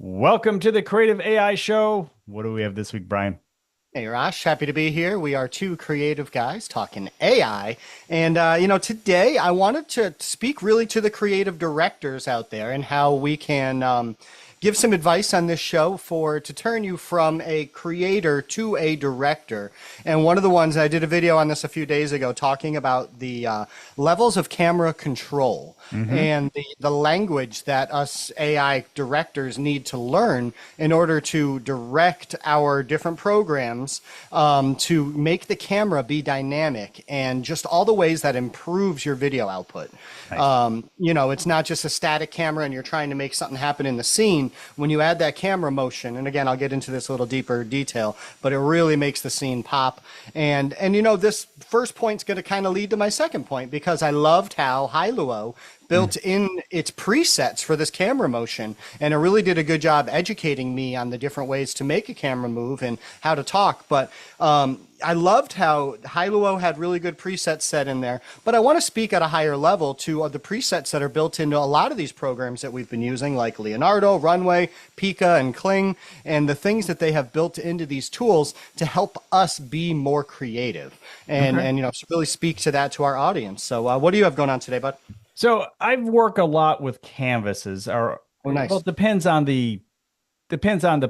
Welcome to the Creative AI Show. What do we have this week, Bryon? Hey, Rosh, happy to be here. We are two creative guys talking AI. And, today I wanted to speak really to the creative directors out there and how we can give some advice on this show to turn you from a creator to a director. And one of the ones, I did a video on this a few days ago talking about the levels of camera control and the language that us AI directors need to learn in order to direct our different programs to make the camera be dynamic and just all the ways that improves your video output. Nice. It's not just a static camera and you're trying to make something happen in the scene. When you add that camera motion, and again, I'll get into this a little deeper detail, but it really makes the scene pop. And this first point's going to kind of lead to my second point because I loved how Hailuo built in its presets for this camera motion, and it really did a good job educating me on the different ways to make a camera move and how to talk. But I loved how Hailuo had really good presets set in there, but I want to speak at a higher level to the presets that are built into a lot of these programs that we've been using, like Leonardo, Runway, Pika, and Kling, and the things that they have built into these tools to help us be more creative and really speak to that to our audience. So what do you have going on today, bud? So I work a lot with canvases, or Oh, nice. well, it depends on the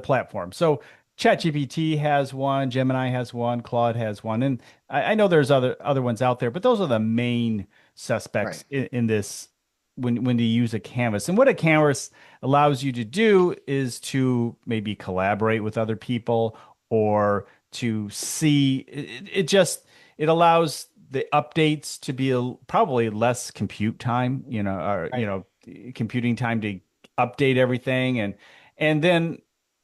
platform. So ChatGPT has one, Gemini has one, Claude has one, and I know there's other ones out there, but those are the main suspects Right. in this when you use a canvas. And what a canvas allows you to do is to maybe collaborate with other people or to see it allows the updates to be probably less compute time, Right. computing time to update everything, and then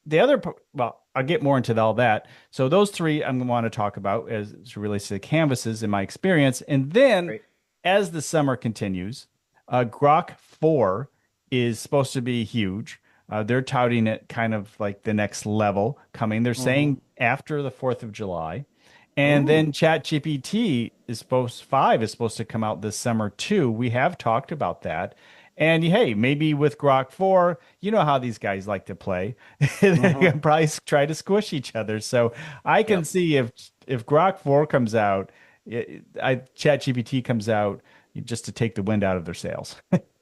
the other well, I'll get more into all that. So those three I'm going to want to talk about as it relates to the canvases in my experience, and then Great. as the summer continues, Grok 4 is supposed to be huge. They're touting it kind of like the next level coming. They're Mm-hmm. saying after the 4th of July. And Ooh. then ChatGPT is supposed to come out this summer too. We have talked about that. And hey, maybe with Grok 4, you know how these guys like to play. They Mm-hmm. can probably try to squish each other. So I can Yep. see if Grok 4 comes out, ChatGPT comes out just to take the wind out of their sails.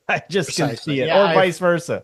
I just can see Precisely. it, Yeah, or vice versa.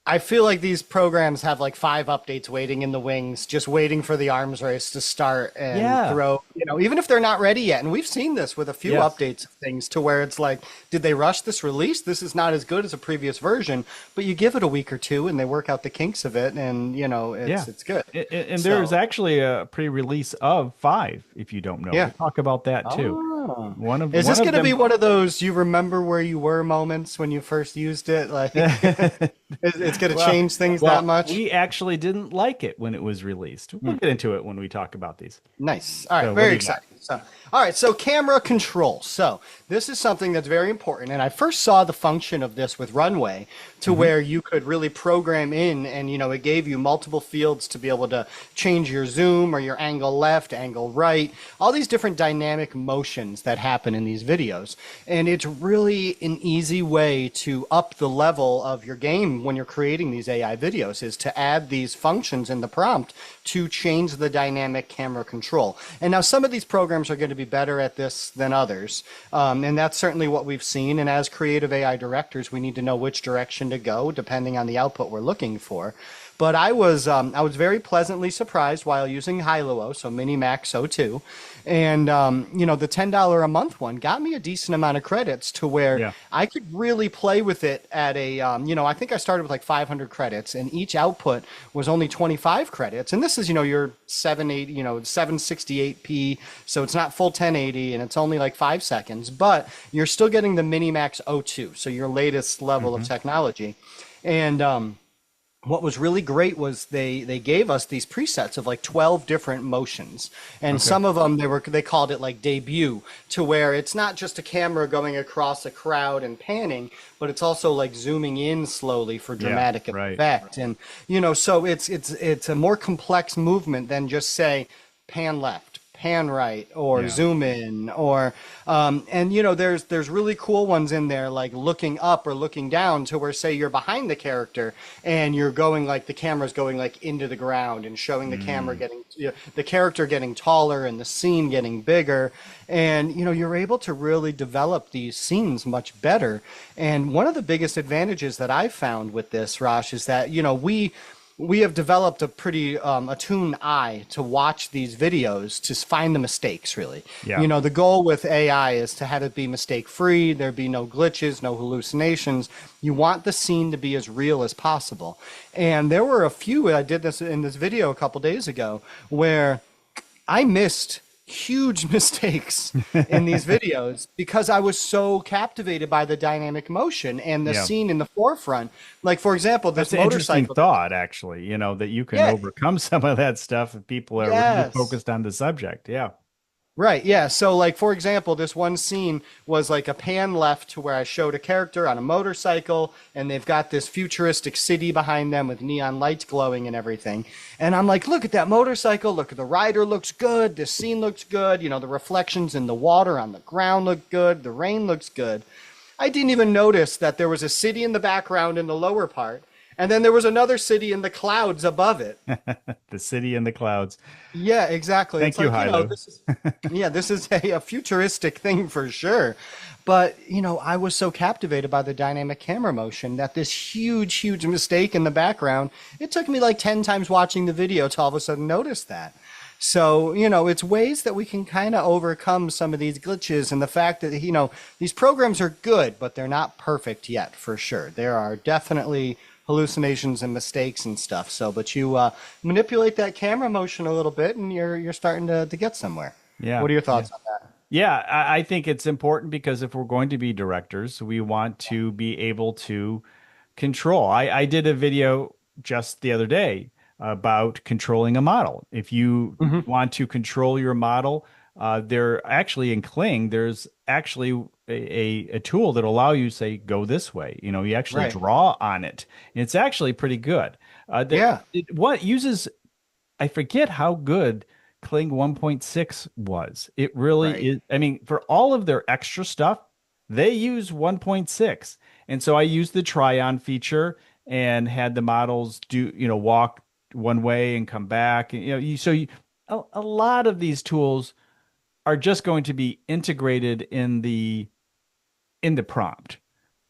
I feel like these programs have like 5 updates waiting in the wings, just waiting for the arms race to start and Yeah. throw, even if they're not ready yet. And we've seen this with a few Yes. updates of things to where it's like, did they rush this release? This is not as good as a previous version, but you give it a week or two and they work out the kinks of it and, Yeah. it's good. And there's So, actually a pre-release of 5, if you don't know. yeah. We'll talk about that too. Oh. One of Is one this of going to be them. one of those you remember where you were moments when you first used it? Like, it's going to Well, change things that well, much? we actually didn't like it when it was released. We'll get into it when we talk about these. Nice. All right, So, what very do you got? exciting. So camera control. So, this is something that's very important. And I first saw the function of this with Runway to Hmm. where you could really program in and, it gave you multiple fields to be able to change your zoom or your angle left, angle right, all these different dynamic motions that happen in these videos. And it's really an easy way to up the level of your game when you're creating these AI videos is to add these functions in the prompt to change the dynamic camera control. And now some of these programs are going to be better at this than others. And that's certainly what we've seen. And as creative AI directors, we need to know which direction to go depending on the output we're looking for. But I was very pleasantly surprised while using Hailuo, so Mini Max O2, and the $10 a month one got me a decent amount of credits to where Yeah. I could really play with it at I think I started with like 500 credits, and each output was only 25 credits, and this is your 780, 768p, so it's not full 1080, and it's only like 5 seconds, but you're still getting the Mini Max O2, so your latest level of Hmm. technology, and what was really great was they gave us these presets of like 12 different motions, and Okay. some of them they called it like debut, to where it's not just a camera going across a crowd and panning, but it's also like zooming in slowly for Yeah. dramatic Right. effect. And so it's a more complex movement than just say pan left, pan right or Yeah. zoom in or and there's really cool ones in there like looking up or looking down to where say you're behind the character and you're going like the camera's going like into the ground and showing the camera Mm. getting the character getting taller and the scene getting bigger, and you're able to really develop these scenes much better. And one of the biggest advantages that I've found with this, Rosh, is that we have developed a pretty attuned eye to watch these videos to find the mistakes, really. Yeah. The goal with AI is to have it be mistake free, there be no glitches, no hallucinations. You want the scene to be as real as possible. And there were a few, I did this in this video a couple days ago, where I missed huge mistakes in these videos because I was so captivated by the dynamic motion and the Yeah. scene in the forefront. Like, for example, this That's an interesting motorcycle. thought, actually, that you can Yeah, overcome some of that stuff if people are really yes. focused on the subject. Yeah. Right, yeah. So, like, for example, this one scene was like a pan left to where I showed a character on a motorcycle, and they've got this futuristic city behind them with neon lights glowing and everything. And I'm like, look at that motorcycle. Look at the rider looks good. This scene looks good. The reflections in the water on the ground look good. The rain looks good. I didn't even notice that there was a city in the background in the lower part, and then there was another city in the clouds above it. The city in the clouds. Yeah, exactly. It's Thank you, like, Hilo. this is a futuristic thing for sure. But, I was so captivated by the dynamic camera motion that this huge, huge mistake in the background, it took me like 10 times watching the video to all of a sudden notice that. So, it's ways that we can kind of overcome some of these glitches and the fact that, these programs are good, but they're not perfect yet for sure. There are definitely hallucinations and mistakes and stuff. So, but you manipulate that camera motion a little bit, and you're starting to get somewhere. Yeah. What are your Yeah. thoughts on that? Yeah, I think it's important because if we're going to be directors, we want to be able to control. I did a video just the other day about controlling a model. If you Hmm. want to control your model, there actually in Kling, there's actually a tool that allow you to say go this way. You actually Right. draw on it. And it's actually pretty good. Yeah. What uses I forget how good Kling 1.6 was. It really Right. is. I mean, for all of their extra stuff, they use 1.6. And so I used the try on feature and had the models walk one way and come back. And, a lot of these tools are just going to be integrated in the prompt. Yeah.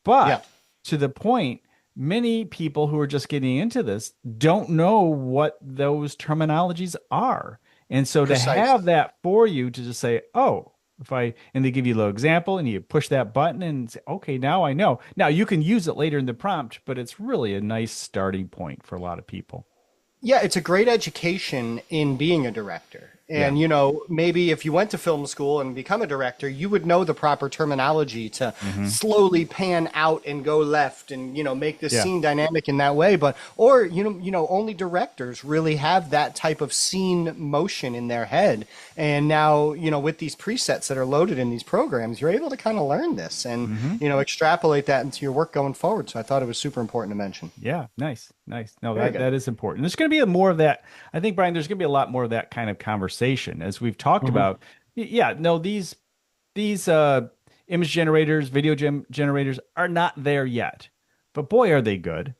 But to the point, many people who are just getting into this don't know what those terminologies are. And so to have Precisely. that for you to just say, oh, and they give you a little example and you push that button and say, okay, now I know. Now you can use it later in the prompt, but it's really a nice starting point for a lot of people. Yeah, it's a great education in being a director. Yeah. And, maybe if you went to film school and become a director, you would know the proper terminology to Hmm. slowly pan out and go left and, make this Yeah. scene dynamic in that way. But, or, only directors really have that type of scene motion in their head. And now, with these presets that are loaded in these programs, you're able to kind of learn this and, Hmm. extrapolate that into your work going forward. So I thought it was super important to mention. Yeah, nice, nice. No, Very that good. that is important. There's going to be more of that. I think, Brian, there's going to be a lot more of that kind of conversation as we've talked Hmm. about. Yeah, no, these image generators, generators are not there yet, but boy, are they good,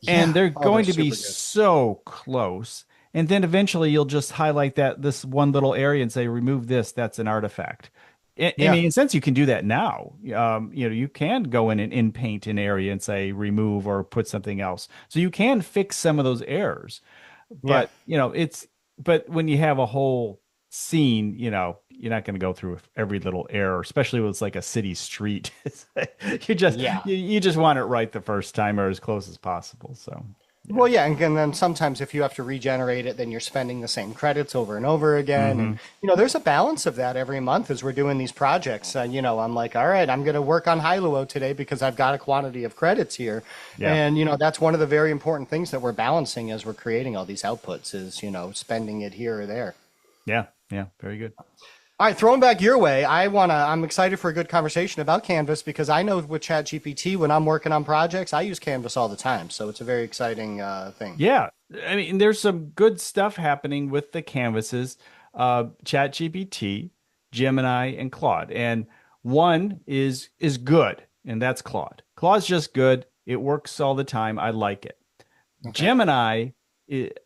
and Yeah. they're Oh, they're going to be super good. so close. And then eventually, you'll just highlight this one little area and say, "Remove this. That's an artifact." I Yeah. mean, in a sense, you can do that now. You can go in and in paint an area and say remove or put something else. So you can fix some of those errors. Yeah. But, but when you have a whole scene, you're not going to go through every little error, especially when it's like a city street. You just Yeah. you just want it right the first time or as close as possible. So, yeah. Well, yeah, and then sometimes if you have to regenerate it, then you're spending the same credits over and over again. And, Hmm. there's a balance of that every month as we're doing these projects. I'm like, all right, I'm going to work on Hilo today because I've got a quantity of credits here. Yeah. And, that's one of the very important things that we're balancing as we're creating all these outputs is, spending it here or there. Yeah. Yeah. Very good. All right, throwing back your way, I'm excited for a good conversation about Canvas because I know with ChatGPT, when I'm working on projects, I use Canvas all the time. So it's a very exciting thing. Yeah. I mean, there's some good stuff happening with the canvases. ChatGPT, Gemini, and Claude. And one is good, and that's Claude. Claude's just good. It works all the time. I like it. Okay. Gemini,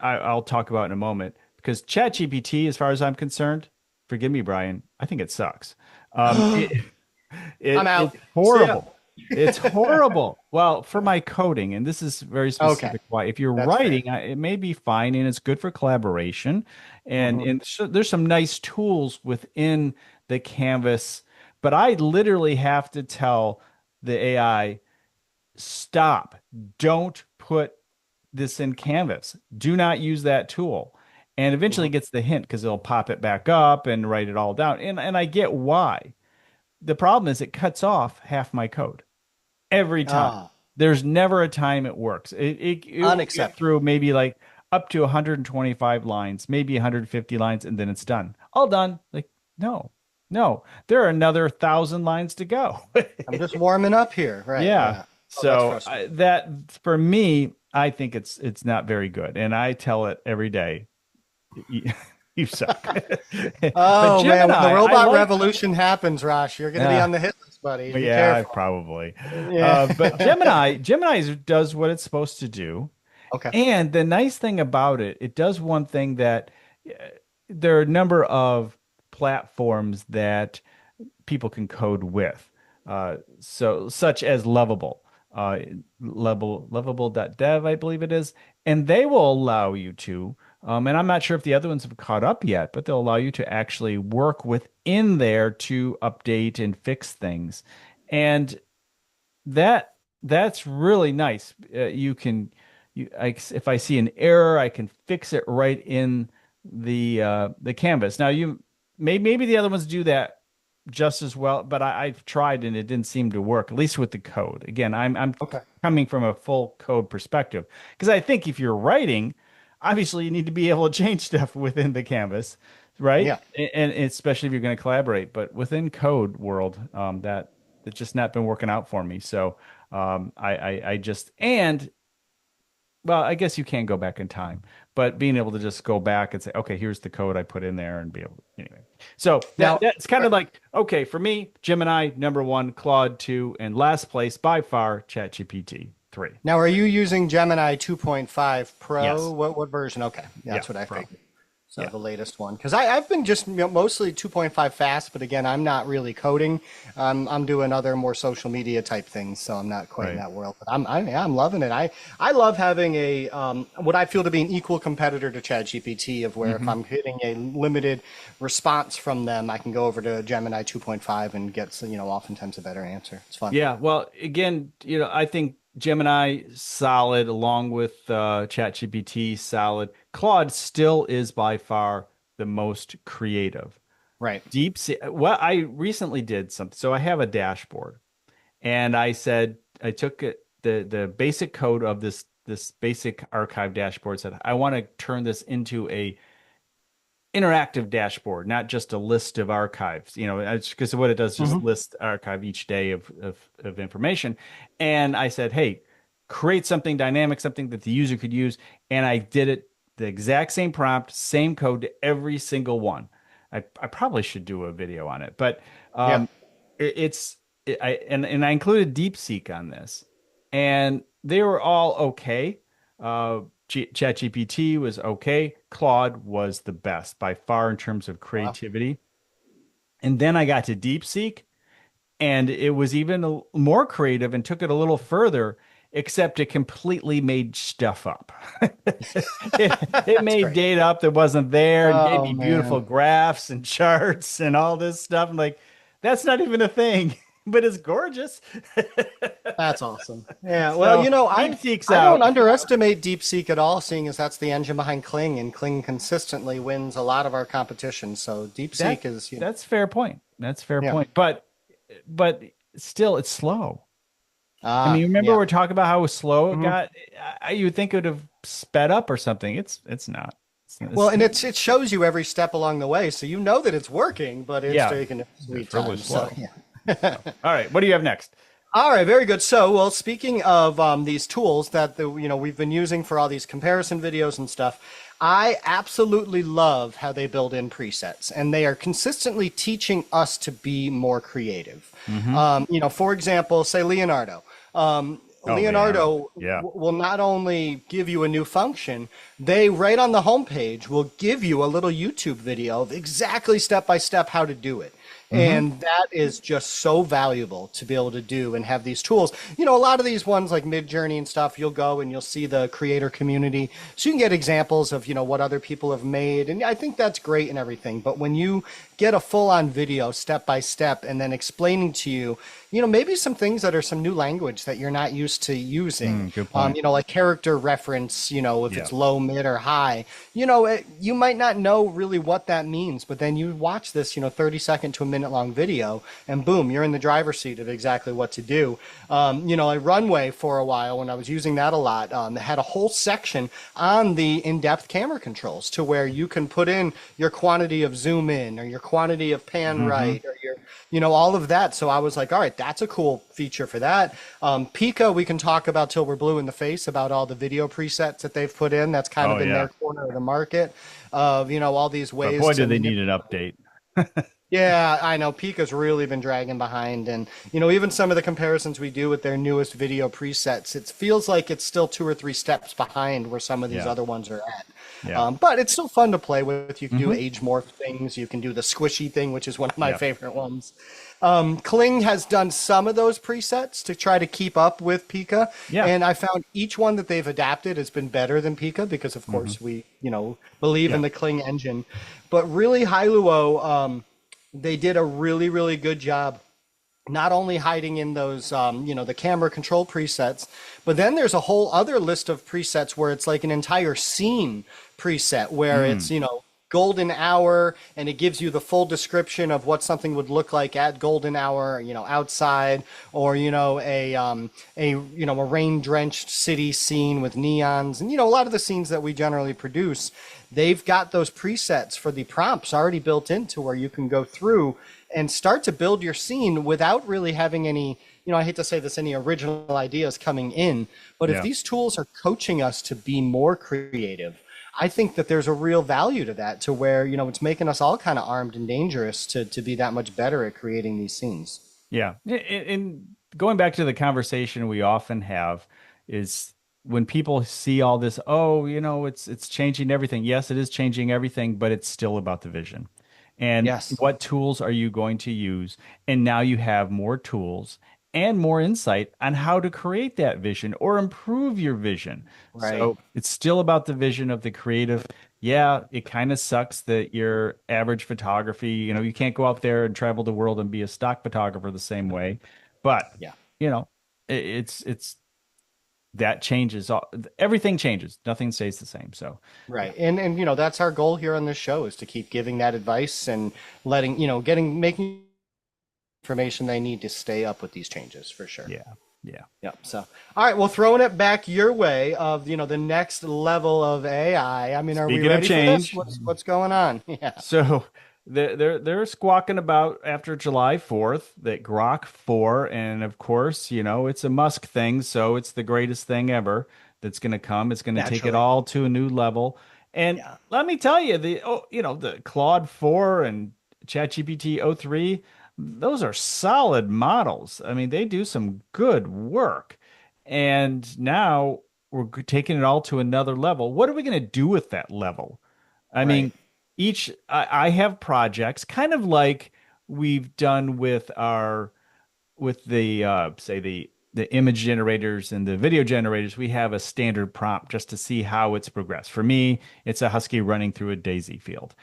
I'll talk about in a moment because ChatGPT, as far as I'm concerned, forgive me, Brian, I think it sucks. Um, it, I'm it's out. See ya. horrible. It's horrible. Well, for my coding, and this is very Okay, specific. Why, if you're that's fair. writing, it may be fine, and it's good for collaboration, and Hmm. and so there's some nice tools within the canvas. But I literally have to tell the AI, stop. Don't put this in Canvas. Do not use that tool. And eventually Hmm. gets the hint because it'll pop it back up and write it all down. And I get why. The problem is it cuts off half my code every time. Ah, There's never a time it works. It will get unacceptable. through maybe like up to 125 lines, maybe 150 lines, and then it's done. All done. Like, no, no, there are another 1,000 lines to go. I'm just warming up here. Right. Yeah. Yeah. Oh, that's So frustrating. that for me, I think it's not very good, and I tell it every day, you, you suck. But Oh man, when the Gemini, I robot like. revolution happens, Rosh, you're going to be Uh, on the hit list, buddy. Be yeah, careful. probably. Yeah. But Gemini does what it's supposed to do, Okay. and the nice thing about it, it does one thing that uh, there are a number of platforms that people can code with. So such as Lovable, lovable.dev, I believe it is, and they will allow you to. And I'm not sure if the other ones have caught up yet, but they'll allow you to actually work within there to update and fix things. And that's really nice. You can if I see an error, I can fix it right in the canvas. Now you maybe the other ones do that just as well, but I've tried and it didn't seem to work, at least with the code. Again, I'm Okay. coming from a full code perspective because I think if you're writing, obviously you need to be able to change stuff within the canvas, right? Yeah. And especially if you're going to collaborate, but within code world, that it's just not been working out for me. So I just and well, I guess you can go back in time, but being able to just go back and say, okay, here's the code I put in there and be able anyway. So Now, that's kind of like, okay, for me, Gemini number one, Claude two, and last place by far, ChatGPT three. now, are you using Gemini 2.5 Pro? Yes. What version? Okay, Yeah, that's what I Pro. figured. So Yeah. the latest one, because I've been just mostly 2.5 fast, but again, I'm not really coding. I'm doing other more social media type things, so I'm not quite in Right. that world. But yeah, I'm loving it. I love having a what I feel to be an equal competitor to ChatGPT, of where if Hmm. I'm getting a limited response from them, I can go over to Gemini 2.5 and get oftentimes a better answer. It's fun. Yeah. Well, again, I think Gemini solid along with ChatGPT solid. Claude still is by far the most creative. Right. DeepSeek. Well, I recently did something. So I have a dashboard, and I said I took the basic code of this basic archive dashboard. Said I want to turn this into a interactive dashboard, not just a list of archives. Because what it does is just Hmm. list archive each day of information. And I said, hey, create something dynamic, something that the user could use. And I did it the exact same prompt, same code to every single one. I probably should do a video on it, but Yeah. um, and I included DeepSeek on this, and they were all okay. ChatGPT was okay. Claude was the best by far in terms of Wow. creativity. And then I got to DeepSeek, and it was even more creative and took it a little further, except it completely made stuff up. It That's made great. data up that wasn't there and gave Oh me beautiful man. graphs and charts and all this stuff. I'm like, that's not even a thing, but it's gorgeous. That's awesome. Yeah, well, So DeepSeek's I don't out. underestimate DeepSeek at all, seeing as that's the engine behind Kling, and Kling consistently wins a lot of our competition. So That DeepSeek is, that's fair point. That's fair yeah. point. But still, it's slow. I mean, Ah, remember yeah. we're talking about how slow it Hmm. got? You would think it would have sped up or something. It's not. Well, It's and it shows you every step along the way, so you know that it's working, but it's yeah, taking its sweet it's really time. So slow. yeah. So, all right, what do you have next? All right, very good. So, well, speaking of these tools that we've been using for all these comparison videos and stuff, I absolutely love how they build in presets, and they are consistently teaching us to be more creative. Hmm. For example, say Leonardo. Oh, Leonardo. Leonardo Yeah. will not only give you a new function, they right on the homepage will give you a little YouTube video of exactly step by step how to do it. Hmm. And that is just so valuable to be able to do and have these tools. A lot of these ones like Midjourney and stuff, you'll go and you'll see the creator community. So you can get examples of, what other people have made. And I think that's great and everything. But when you get a full on video step by step and then explaining to you, maybe some things that are some new language that you're not used to using, Good point. like character reference, if Yeah. it's low, mid, or high, you might not know really what that means, but then you watch this, 30-second to a minute long video and boom, you're in the driver's seat of exactly what to do. Like Runway for a while when I was using that a lot, it had a whole section on the in-depth camera controls to where you can put in your quantity of zoom in or your quantity of pan Hmm. right or your all of that. So I was like, all right, that's a cool feature for that. Pika, we can talk about till we're blue in the face about all the video presets that they've put in. That's kind Oh, of in yeah. their corner of the market of, all these But ways boy, to do they need manipulate. an update. Yeah, I know. Pika's really been dragging behind. And, even some of the comparisons we do with their newest video presets, it feels like it's still 2 or 3 steps behind where some of these Yeah. other ones are at. Yeah. But it's still fun to play with. You can do Hmm. age morph things. You can do the squishy thing, which is one of my Yeah. favorite ones. Kling has done some of those presets to try to keep up with Pika, Yeah. and I found each one that they've adapted has been better than Pika because, of Hmm. course, we believe in Yeah. the Kling engine. But really, Hailuo, they did a really, really good job not only hiding in those, the camera control presets, but then there's a whole other list of presets where it's like an entire scene preset where it's, Mm. golden hour and it gives you the full description of what something would look like at golden hour, outside or, a rain-drenched city scene with neons and, a lot of the scenes that we generally produce, they've got those presets for the prompts already built into where you can go through and start to build your scene without really having any, I hate to say this, any original ideas coming in. But if Yeah. these tools are coaching us to be more creative, I think that there's a real value to that, to where, it's making us all kind of armed and dangerous to be that much better at creating these scenes. Yeah. And going back to the conversation we often have is when people see all this, oh, it's changing everything. Yes, it is changing everything, but it's still about the vision. And Yes. what tools are you going to use? And now you have more tools and more insight on how to create that vision or improve your vision. Right. So it's still about the vision of the creative. Yeah, it kind of sucks that your average photography, you can't go out there and travel the world and be a stock photographer the same way. But, Yeah. you know, it's that changes. Everything changes. Nothing stays the same. So, yeah. Right. And that's our goal here on this show is to keep giving that advice and letting, making information they need to stay up with these changes for sure. Yeah. Yeah. Yep. So, all right. Well, throwing it back your way of, the next level of AI. I mean, are we Speaking of ready for this? change, What's going on? Yeah. so they're squawking about after July 4th that Grok 4, and of course, it's a Musk thing, so it's the greatest thing ever that's going to come. It's going to take it Naturally. all to a new level. And Yeah. let me tell you, the Claude 4 and ChatGPT o3, those are solid models. I mean, they do some good work. And now we're taking it all to another level. What are we going to do with that level? I Right. mean, I have projects kind of like we've done with the say the image generators and the video generators. We have a standard prompt just to see how it's progressed. For me, it's a husky running through a daisy field.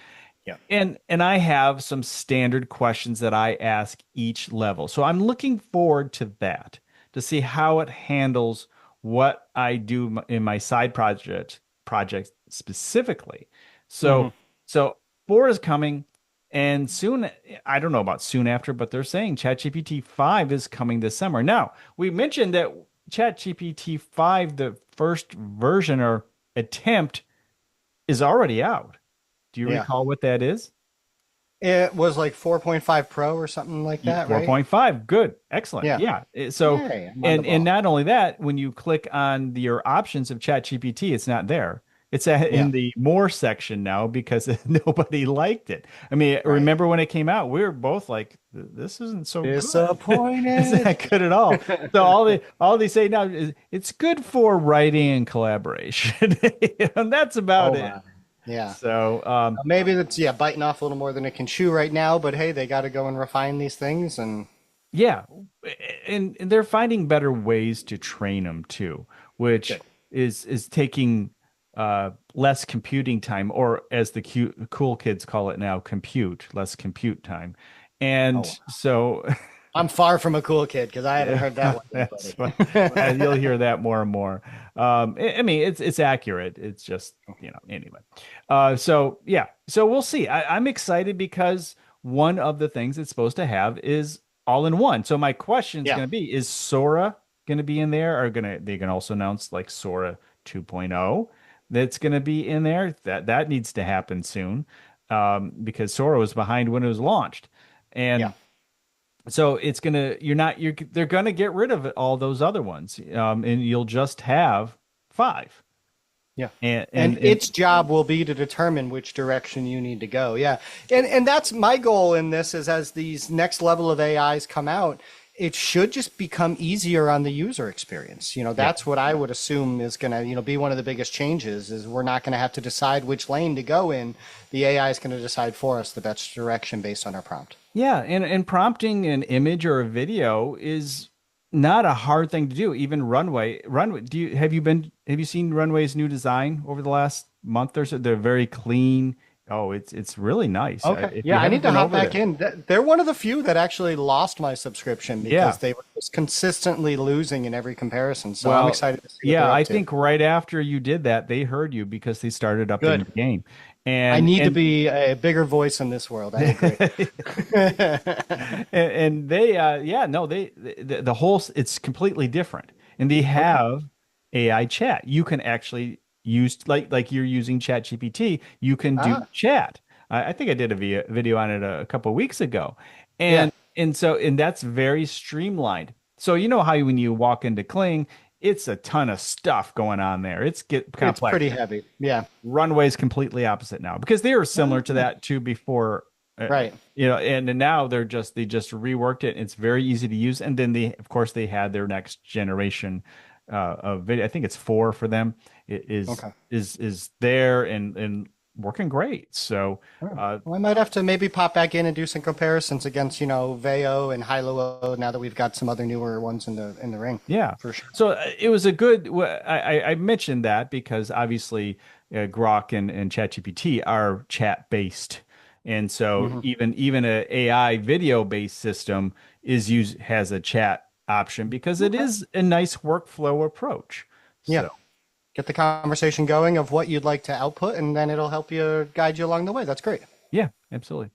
Yeah. And I have some standard questions that I ask each level. So I'm looking forward to that to see how it handles what I do in my side project specifically. Hmm. So 4 is coming and soon, I don't know about soon after, but they're saying ChatGPT 5 is coming this summer. Now, we mentioned that ChatGPT 5, the first version or attempt is already out. Do you Yeah. recall what that is? It was like 4.5 Pro or something like that, right? 4.5. Good. Excellent. Yeah. Yeah. So, Hey, I'm on the and ball. not only that, when you click on your options of ChatGPT, it's not there. It's Yeah. in the more section now because nobody liked it. I mean, Right. remember when it came out, we were both like, this isn't so good. It's Disappointed. not good at all. So all they say now is it's good for writing and collaboration. And that's about Oh it. my. Yeah. So, Maybe that's yeah, biting off a little more than it can chew right now, but hey, they got to go and refine these things and yeah, and they're finding better ways to train them too, which good. is taking less computing time, or as the cool kids call it now, less compute time. Oh, And wow. so I'm far from a cool kid because I haven't yeah, heard that one yet, that's buddy. what you'll hear that more and more. I mean, it's accurate. It's just, anyway. So yeah, so we'll see. I'm excited because one of the things it's supposed to have is all in one. So my question is Yeah. going to be, is Sora going to be in there? Or they can also announce like Sora 2.0 that's going to be in there. That needs to happen soon, because Sora was behind when it was launched. Yeah. And so it's gonna they're gonna get rid of all those other ones, and you'll just have five. Yeah. And And and and its job will be to determine which direction you need to go. Yeah. And that's my goal in this is as these next level of AIs come out, it should just become easier on the user experience. yeah, That's what I would assume is going to, be one of the biggest changes is we're not going to have to decide which lane to go in. The AI is going to decide for us the best direction based on our prompt. yeah, and prompting an image or a video is not a hard thing to do. Even Runway, have you seen Runway's new design over the last month or so? They're very clean. Oh, it's really nice. Okay. If you Yeah, I haven't need to been hop over back there, in. They're one of the few that actually lost my subscription yeah. because they were just consistently losing in every comparison. So I'm Well, excited to see what yeah, they're up I to. think right after you did that, they heard you because they started upping Good. the game. I And need to and be a bigger voice in this world. I agree. and they yeah, no, the whole it's completely different. And they Okay. have AI chat. You can actually use like you're using Chat GPT, you can do Ah, chat. I think I did a video on it a couple of weeks ago. yeah. And that's very streamlined. So you know how when you walk into Kling, it's a ton of stuff going on there. It's get It's complex. pretty heavy. Yeah. Runway is completely opposite now because they were similar to that too before, Right. and now they just reworked it. It's very easy to use, and then of course they had their next generation of video. I think it's four for them. It Okay. is there and working great. So All right. uh, Well, I might have to maybe pop back in and do some comparisons against, Veo and Hilo now that we've got some other newer ones in the ring. yeah. For sure. So it was a good. I mentioned that because obviously Grok and ChatGPT are chat based, and so Hmm. even a AI video based system has a chat option because it Okay. is a nice workflow approach. Yeah. So Get the conversation going of what you'd like to output, and then it'll help you guide you along the way. That's great. yeah, absolutely,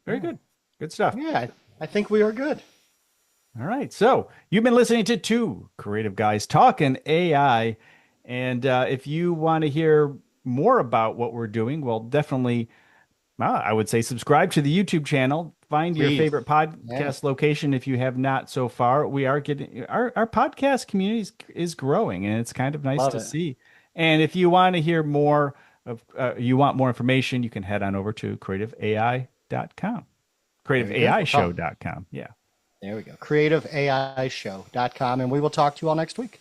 very Yeah. good, good stuff. Yeah. I think we are good. All right. So you've been listening to two creative guys talking AI. And if you want to hear more about what we're doing, well, definitely, I would say subscribe to the YouTube channel. Find your Please. favorite Yeah. podcast location if you have not so far. We are getting our podcast community is growing, and it's kind of nice Love to it. see. And if you want to hear more you want more information, you can head on over to creativeai.com, Very good. We'll talk. creativeaishow.com. Yeah. There we go. CreativeAIShow.com, and we will talk to you all next week.